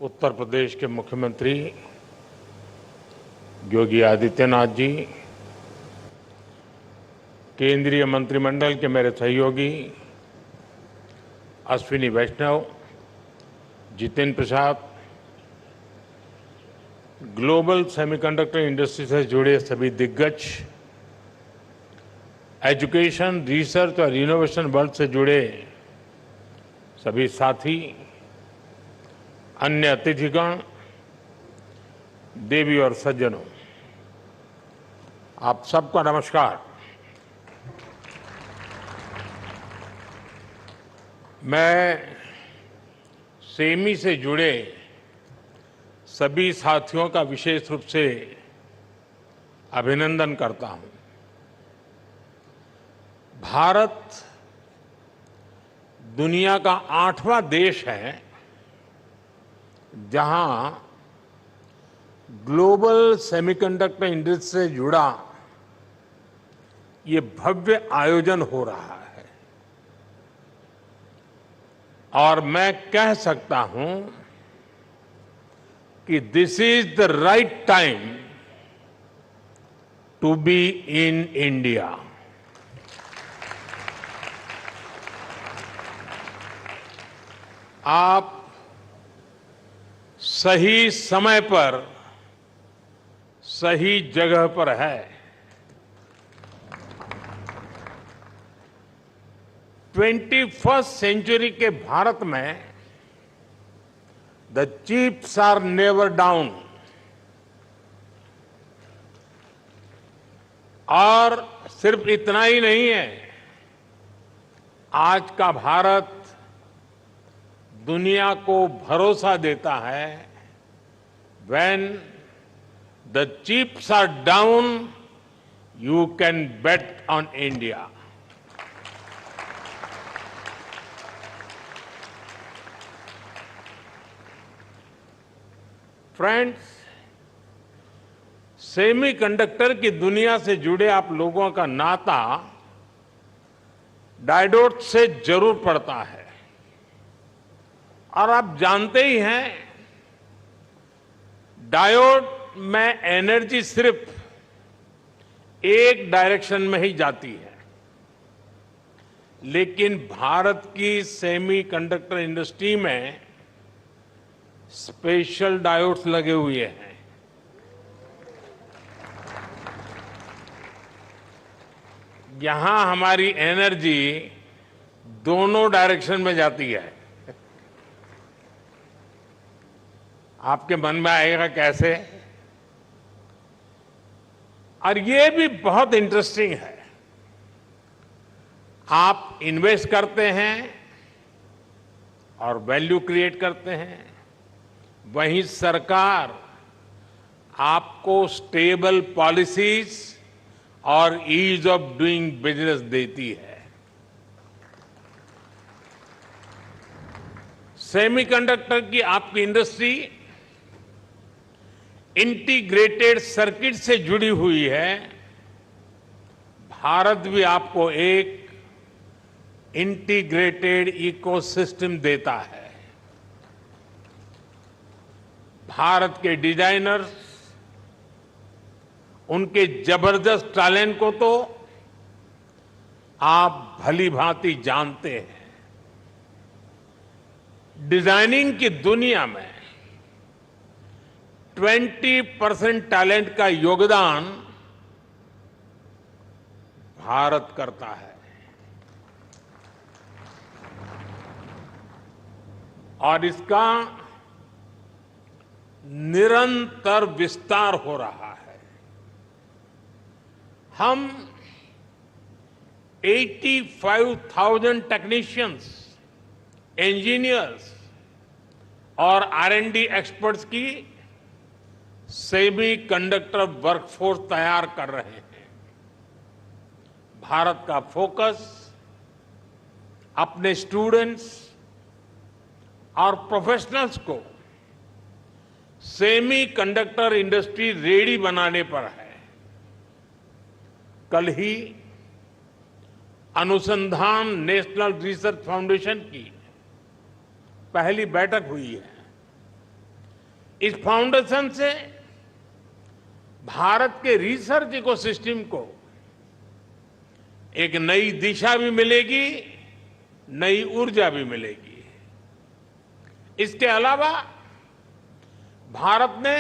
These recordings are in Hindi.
उत्तर प्रदेश के मुख्यमंत्री योगी आदित्यनाथ जी, केंद्रीय मंत्रिमंडल के मेरे सहयोगी अश्विनी वैष्णव, Jitendra Prasad, global semiconductor industry से जुड़े सभी दिग्गज, एजुकेशन, रिसर्च और इनोवेशन वर्ल्ड से जुड़े सभी साथी, अन्य अतिथिगण, देवी और सज्जनों, आप सबका नमस्कार। मैं सेमी से जुड़े सभी साथियों का विशेष रूप से अभिनंदन करता हूं। भारत दुनिया का 8वां देश है जहां ग्लोबल सेमीकंडक्टर इंडस्ट्री से जुड़ा ये भव्य आयोजन हो रहा है और मैं कह सकता हूं कि this is the right time to be in India. आप सही समय पर सही जगह पर है। 21st सेंचुरी के भारत में the chips are never down और सिर्फ इतना ही नहीं है, आज का भारत दुनिया को भरोसा देता है, when the chips are down, you can bet on India. Friends, semiconductor की दुनिया से जुड़े आप लोगों का नाता डायोड से जरूर पड़ता है और आप जानते ही हैं, डायोड में एनर्जी सिर्फ एक डायरेक्शन में ही जाती है, लेकिन भारत की सेमीकंडक्टर इंडस्ट्री में स्पेशल डायोड्स लगे हुए हैं। यहां हमारी एनर्जी दोनों डायरेक्शन में जाती है। आपके मन में आएगा कैसे? और ये भी बहुत इंटरेस्टिंग है। आप इन्वेस्ट करते हैं और वैल्यू क्रिएट करते हैं, वहीं सरकार आपको स्टेबल पॉलिसीज और ईज ऑफ डूइंग बिजनेस देती है। सेमीकंडक्टर की आपकी इंडस्ट्री इंटीग्रेटेड सर्किट से जुड़ी हुई है। भारत भी आपको एक इंटीग्रेटेड इकोसिस्टम देता है। भारत के डिजाइनर्स, उनके जबरदस्त टैलेंट को तो आप भली भांति जानते हैं। डिजाइनिंग की दुनिया में 20% टैलेंट का योगदान भारत करता है और इसका निरंतर विस्तार हो रहा है। हम 85,000 टेक्नीशियंस, इंजीनियर्स और R&D एक्सपर्ट्स की सेमीकंडक्टर वर्कफोर्स तैयार कर रहे हैं। भारत का फोकस अपने स्टूडेंट्स और प्रोफेशनल्स को सेमीकंडक्टर इंडस्ट्री रेडी बनाने पर है। कल ही अनुसंधान नेशनल रिसर्च फाउंडेशन की पहली बैठक हुई है इस फाउंडेशन से भारत के रिसर्च इकोसिस्टम को एक नई दिशा भी मिलेगी, नई ऊर्जा भी मिलेगी। इसके अलावा भारत ने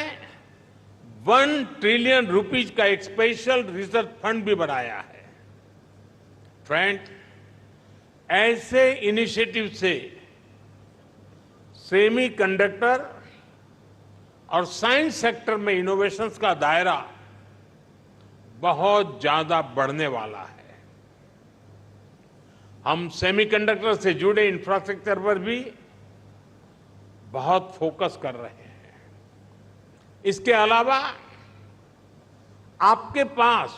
1 ट्रिलियन रुपीज का एक स्पेशल रिसर्च फंड भी बनाया है। फ्रेंड, ऐसे इनिशिएटिव से सेमीकंडक्टर और साइंस सेक्टर में इनोवेशंस का दायरा बहुत ज्यादा बढ़ने वाला है। हम सेमीकंडक्टर से जुड़े इंफ्रास्ट्रक्चर पर भी बहुत फोकस कर रहे हैं। इसके अलावा आपके पास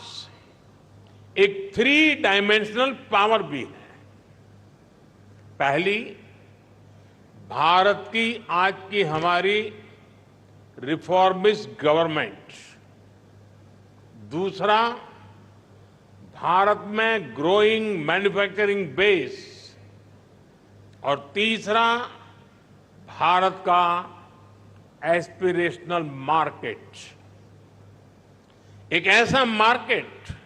एक 3 डायमेंशनल पावर भी है। पहली, भारत की आज की हमारी रिफॉर्मिस्ट गवर्नमेंट। दूसरा, भारत में ग्रोइंग मैन्युफैक्चरिंग बेस। और तीसरा, भारत का एस्पिरेशनल मार्केट। एक ऐसा मार्केट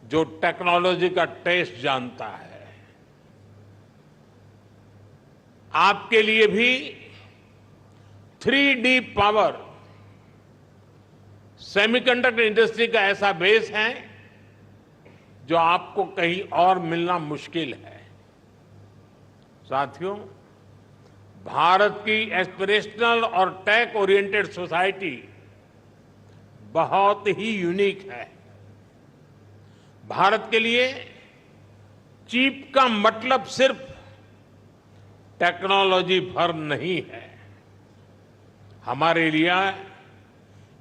जो टेक्नोलॉजी का टेस्ट जानता है। आपके लिए भी 3D पावर सेमीकंडक्टर इंडस्ट्री का ऐसा बेस है जो आपको कहीं और मिलना मुश्किल है। साथियों, भारत की एस्पिरेशनल और टेक ओरिएंटेड सोसाइटी बहुत ही यूनिक है। भारत के लिए चिप का मतलब सिर्फ टेक्नोलॉजी भर नहीं है। हमारे लिए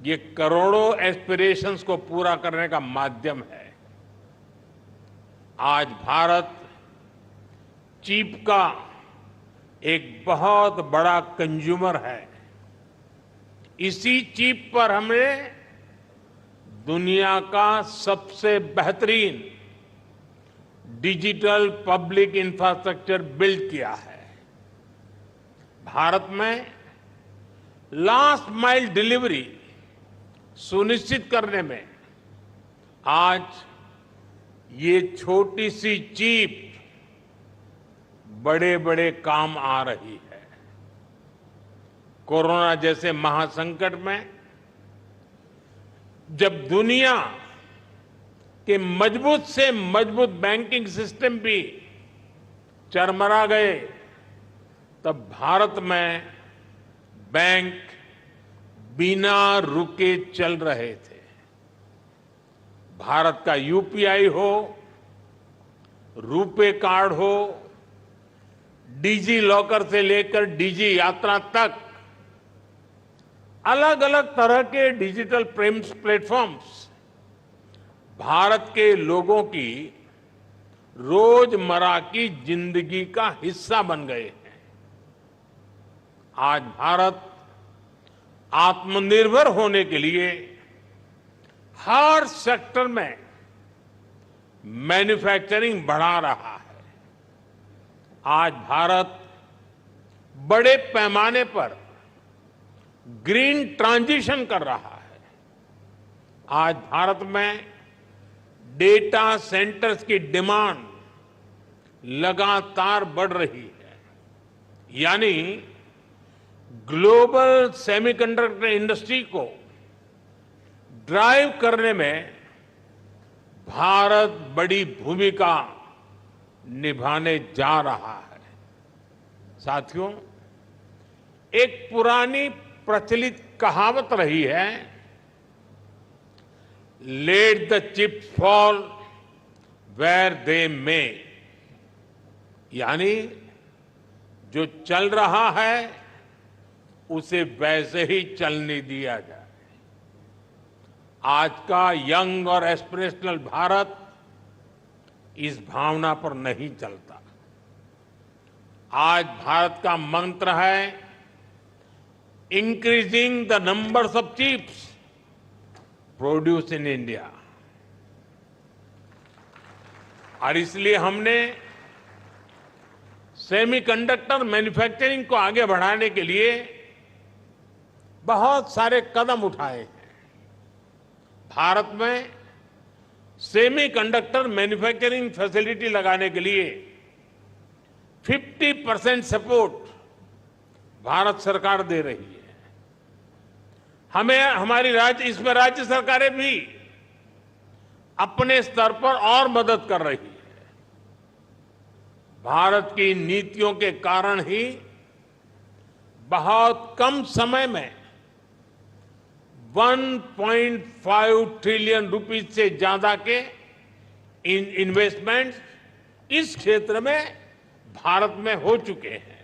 ये करोड़ों एस्पिरेशंस को पूरा करने का माध्यम है। आज भारत चिप का एक बहुत बड़ा कंज्यूमर है। इसी चिप पर हमने दुनिया का सबसे बेहतरीन डिजिटल पब्लिक इंफ्रास्ट्रक्चर बिल्ड किया है। भारत में लास्ट माइल डिलीवरी सुनिश्चित करने में आज ये छोटी सी चिप बड़े बड़े काम आ रही है। कोरोना जैसे महासंकट में जब दुनिया के मजबूत से मजबूत बैंकिंग सिस्टम भी चरमरा गए, तब भारत में बैंक बिना रुके चल रहे थे। भारत का यूपीआई हो, रुपे कार्ड हो, डिजी लॉकर से लेकर डिजी यात्रा तक अलग अलग तरह के डिजिटल प्लेटफॉर्म्स भारत के लोगों की रोजमर्रा की जिंदगी का हिस्सा बन गए हैं। आज भारत आत्मनिर्भर होने के लिए हर सेक्टर में मैन्युफैक्चरिंग बढ़ा रहा है। आज भारत बड़े पैमाने पर ग्रीन ट्रांजिशन कर रहा है। आज भारत में डेटा सेंटर्स की डिमांड लगातार बढ़ रही है। यानी ग्लोबल सेमीकंडक्टर इंडस्ट्री को ड्राइव करने में भारत बड़ी भूमिका निभाने जा रहा है। साथियों, एक पुरानी प्रचलित कहावत रही है, let the chips fall where they may. यानी जो चल रहा है उसे वैसे ही चलने दिया जाए। आज का यंग और एस्पिरेशनल भारत इस भावना पर नहीं चलता। आज भारत का मंत्र है increasing the numbers of chips produce in India. और इसलिए हमने सेमीकंडक्टर मैन्युफैक्चरिंग को आगे बढ़ाने के लिए बहुत सारे कदम उठाए हैं। भारत में सेमीकंडक्टर मैन्युफैक्चरिंग फैसिलिटी लगाने के लिए 50% सपोर्ट भारत सरकार दे रही है। हमें हमारी इसमें राज्य सरकारें भी अपने स्तर पर और मदद कर रही है। भारत की नीतियों के कारण ही बहुत कम समय में 1.5 ट्रिलियन रुपीस से ज्यादा के इन्वेस्टमेंट इस क्षेत्र में भारत में हो चुके हैं।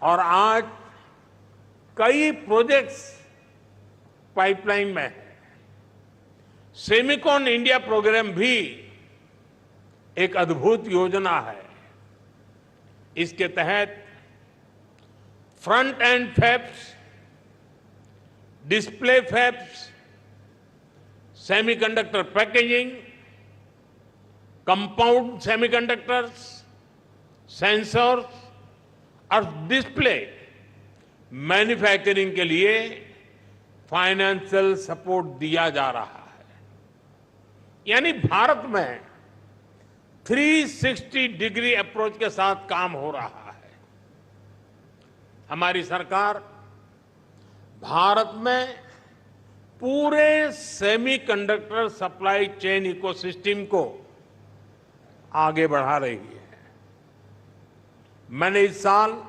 और आज कई प्रोजेक्ट्स पाइपलाइन में है। सेमिकॉन इंडिया प्रोग्राम भी एक अद्भुत योजना है। इसके तहत front end fabs, display fabs, semiconductor packaging, compound semiconductors, sensors और डिस्प्ले मैन्युफैक्चरिंग के लिए फाइनेंशियल सपोर्ट दिया जा रहा है। यानी भारत में 360 डिग्री अप्रोच के साथ काम हो रहा है। हमारी सरकार भारत में पूरे सेमीकंडक्टर सप्लाई चेन इकोसिस्टम को आगे बढ़ा रही है। मैंने इस साल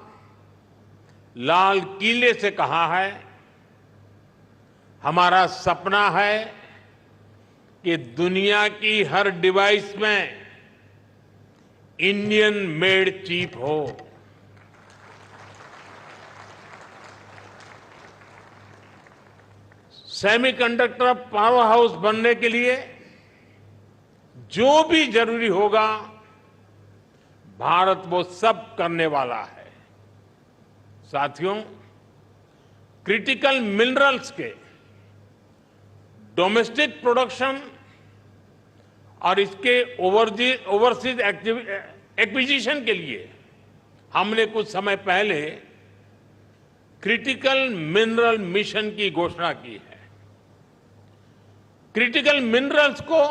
लाल किले से कहा है, हमारा सपना है कि दुनिया की हर डिवाइस में इंडियन मेड चिप हो। सेमीकंडक्टर पावर हाउस बनने के लिए जो भी जरूरी होगा, भारत वो सब करने वाला है। साथियों, क्रिटिकल मिनरल्स के डोमेस्टिक प्रोडक्शन और इसके ओवरसीज एक्विजिशन के लिए हमने कुछ समय पहले क्रिटिकल मिनरल मिशन की घोषणा की है। क्रिटिकल मिनरल्स को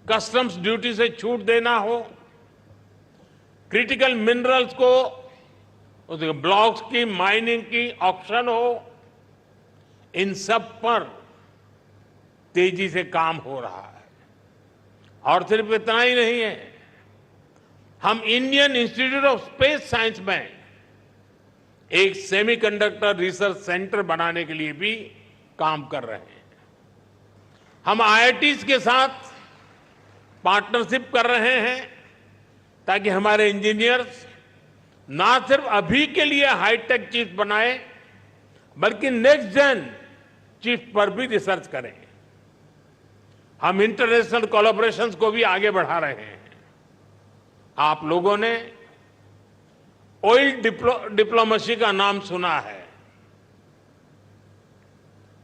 कस्टम्स ड्यूटी से छूट देना हो, क्रिटिकल मिनरल्स को उसके ब्लॉक्स की माइनिंग की ऑक्शन हो, इन सब पर तेजी से काम हो रहा है। और सिर्फ इतना ही नहीं है, हम Indian institute of space science में एक सेमीकंडक्टर रिसर्च सेंटर बनाने के लिए भी काम कर रहे हैं। हम आईआईटीज के साथ पार्टनरशिप कर रहे हैं ताकि हमारे इंजीनियर्स ना सिर्फ अभी के लिए हाईटेक चिप बनाए, बल्कि नेक्स्ट जेन चिप पर भी रिसर्च करें। हम इंटरनेशनल कोलैबोरेशंस को भी आगे बढ़ा रहे हैं। आप लोगों ने ऑयल डिप्लोमेसी का नाम सुना है।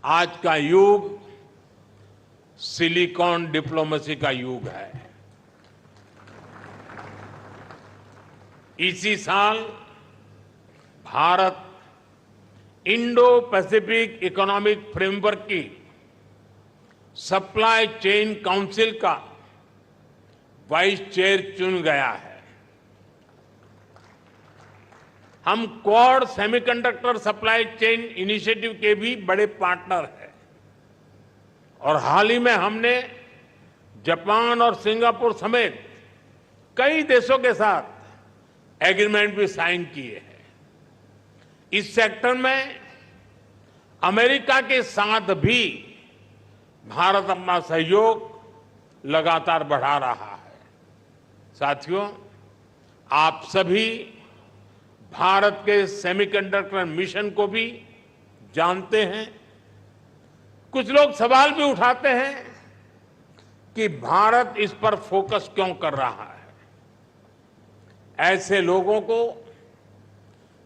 आज का युग सिलिकॉन डिप्लोमेसी का युग है। इसी साल Bharat Indo Pacific economic framework की सप्लाई चेन काउंसिल का वाइस चेयर चुन गया है। हम quad semiconductor supply chain initiative के भी बड़े पार्टनर हैं और हाल ही में हमने जापान और सिंगापुर समेत कई देशों के साथ एग्रीमेंट भी साइन किए हैं। इस सेक्टर में अमेरिका के साथ भी भारत अपना सहयोग लगातार बढ़ा रहा है। साथियों, आप सभी भारत के सेमीकंडक्टर मिशन को भी जानते हैं। कुछ लोग सवाल भी उठाते हैं कि भारत इस पर फोकस क्यों कर रहा है। ऐसे लोगों को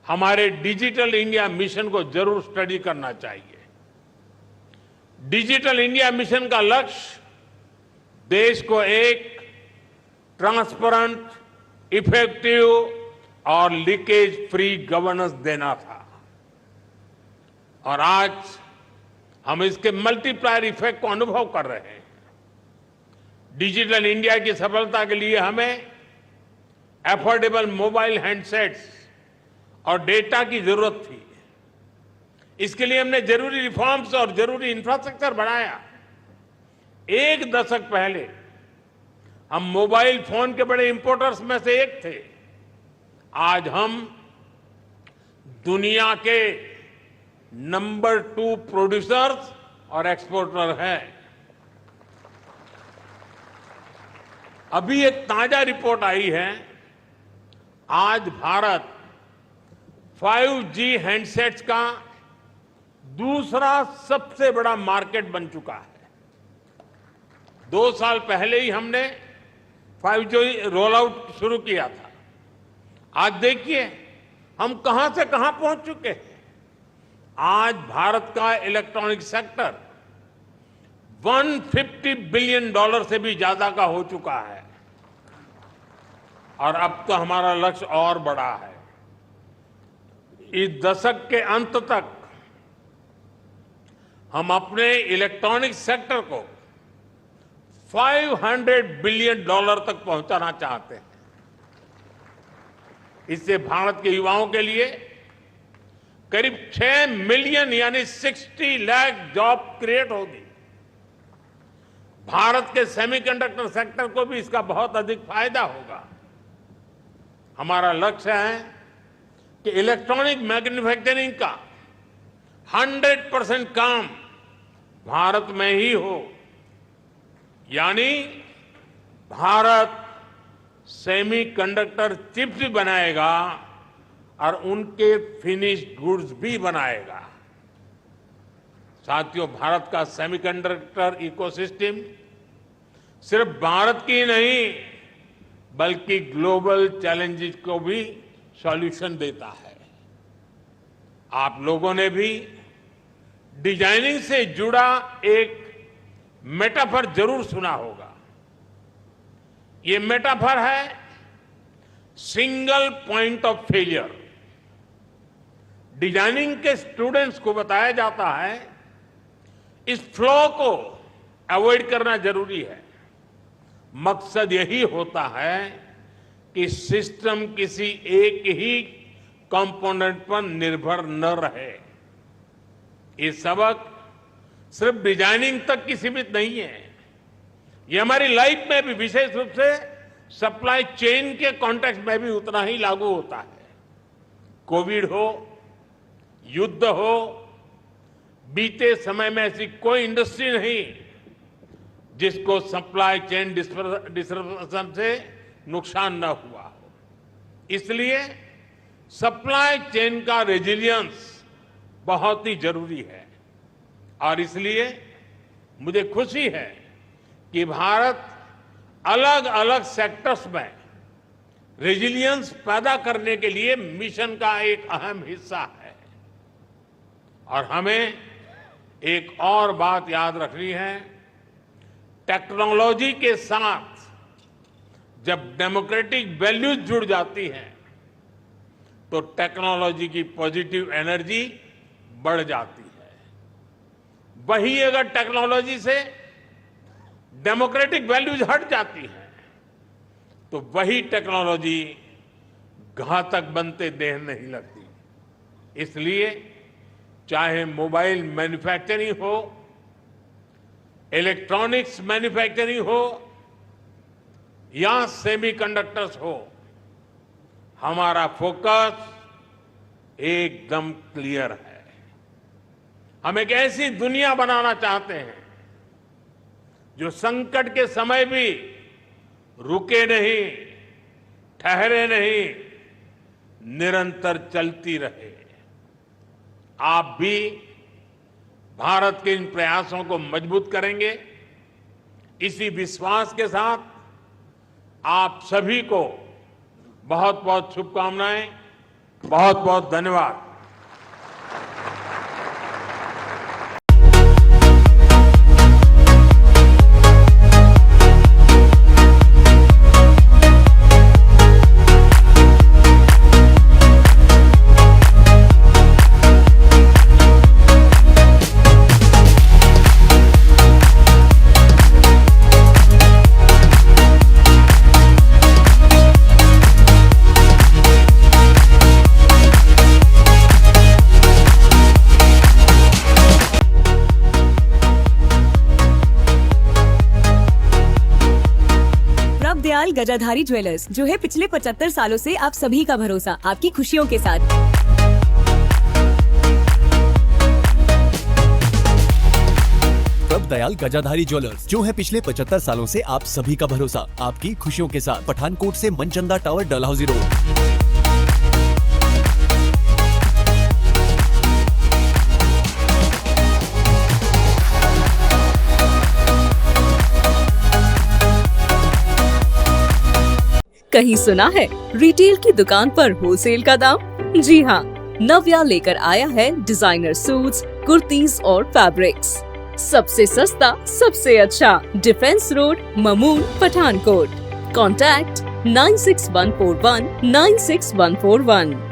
हमारे डिजिटल इंडिया मिशन को जरूर स्टडी करना चाहिए। डिजिटल इंडिया मिशन का लक्ष्य देश को एक ट्रांसपेरेंट, इफेक्टिव और लीकेज फ्री गवर्नेंस देना था। और आज हम इसके मल्टीप्लायर इफेक्ट को अनुभव कर रहे हैं। डिजिटल इंडिया की सफलता के लिए हमें अफोर्डेबल मोबाइल हैंडसेट्स और डेटा की जरूरत थी। इसके लिए हमने जरूरी रिफॉर्म्स और जरूरी इंफ्रास्ट्रक्चर बनाया। एक दशक पहले हम मोबाइल फोन के बड़े इंपोर्टर्स में से एक थे। आज हम दुनिया के नंबर 2 प्रोड्यूसर्स और एक्सपोर्टर हैं। अभी एक ताजा रिपोर्ट आई है। आज भारत 5G हैंडसेट्स का दूसरा सबसे बड़ा मार्केट बन चुका है। 2 साल पहले ही हमने 5G रोल आउट शुरू किया था। आज देखिए हम कहां से कहां पहुंच चुके हैं। आज भारत का इलेक्ट्रॉनिक सेक्टर $150 बिलियन से भी ज्यादा का हो चुका है। और अब तो हमारा लक्ष्य और बड़ा है। इस दशक के अंत तक हम अपने इलेक्ट्रॉनिक सेक्टर को $500 बिलियन तक पहुंचाना चाहते हैं। इससे भारत के युवाओं के लिए करीब 6 मिलियन यानी 60 लाख जॉब क्रिएट होगी। भारत के सेमीकंडक्टर सेक्टर को भी इसका बहुत अधिक फायदा होगा। हमारा लक्ष्य है कि इलेक्ट्रॉनिक मैन्युफैक्चरिंग का 100% काम भारत में ही हो, यानी भारत सेमीकंडक्टर चिप्स भी बनाएगा और उनके फिनिश्ड गुड्स भी बनाएगा। साथियों, भारत का सेमीकंडक्टर इकोसिस्टम सिर्फ भारत की नहीं बल्कि ग्लोबल चैलेंजेस को भी सॉल्यूशन देता है। आप लोगों ने भी डिजाइनिंग से जुड़ा एक मेटाफर जरूर सुना होगा। ये मेटाफर है single point of failure. Designing के स्टूडेंट्स को बताया जाता है इस फ्लो को अवॉइड करना जरूरी है। मकसद यही होता है कि सिस्टम किसी एक ही कंपोनेंट पर निर्भर न रहे। ये सबक सिर्फ डिजाइनिंग तक की सीमित नहीं है, ये हमारी लाइफ में भी विशेष रूप से सप्लाई चेन के कॉन्टेक्स्ट में भी उतना ही लागू होता है। कोविड हो, युद्ध हो, बीते समय में ऐसी कोई इंडस्ट्री नहीं जिसको सप्लाई चेन डिस्ट्रप्शन से नुकसान न हुआ हो। इसलिए सप्लाई चेन का रेजिलियंस बहुत ही जरूरी है। और इसलिए मुझे खुशी है कि भारत अलग अलग सेक्टर्स में रेजिलियंस पैदा करने के लिए मिशन का एक अहम हिस्सा है। और हमें एक और बात याद रखनी है, टेक्नोलॉजी के साथ जब डेमोक्रेटिक वैल्यूज जुड़ जाती हैं तो टेक्नोलॉजी की पॉजिटिव एनर्जी बढ़ जाती है। वही अगर टेक्नोलॉजी से डेमोक्रेटिक वैल्यूज हट जाती हैं तो वही टेक्नोलॉजी घातक बनते देर नहीं लगती। इसलिए चाहे मोबाइल मैन्युफैक्चरिंग हो, इलेक्ट्रॉनिक्स मैन्युफैक्चरिंग हो या सेमीकंडक्टर्स हो, हमारा फोकस एकदम क्लियर है। हम एक ऐसी दुनिया बनाना चाहते हैं जो संकट के समय भी रुके नहीं, ठहरे नहीं, निरंतर चलती रहे। आप भी भारत के इन प्रयासों को मजबूत करेंगे, इसी विश्वास के साथ आप सभी को बहुत बहुत शुभकामनाएं, बहुत बहुत धन्यवाद। गजाधारी ज्वेलर्स, जो है पिछले 75 सालों से आप सभी का भरोसा, आपकी खुशियों के साथ। प्रभ दयाल गजाधारी ज्वेलर्स, जो है पिछले 75 सालों से आप सभी का भरोसा, आपकी खुशियों के साथ। पठानकोट से मनचंदा टावर, डलहौजी रोड। कहीं सुना है रिटेल की दुकान पर होलसेल का दाम? जी हाँ, नव्या लेकर आया है डिजाइनर सूट्स, कुर्तीज और फैब्रिक्स। सबसे सस्ता, सबसे अच्छा, defence road, Mamun, Pathankot. Contact 9614196141।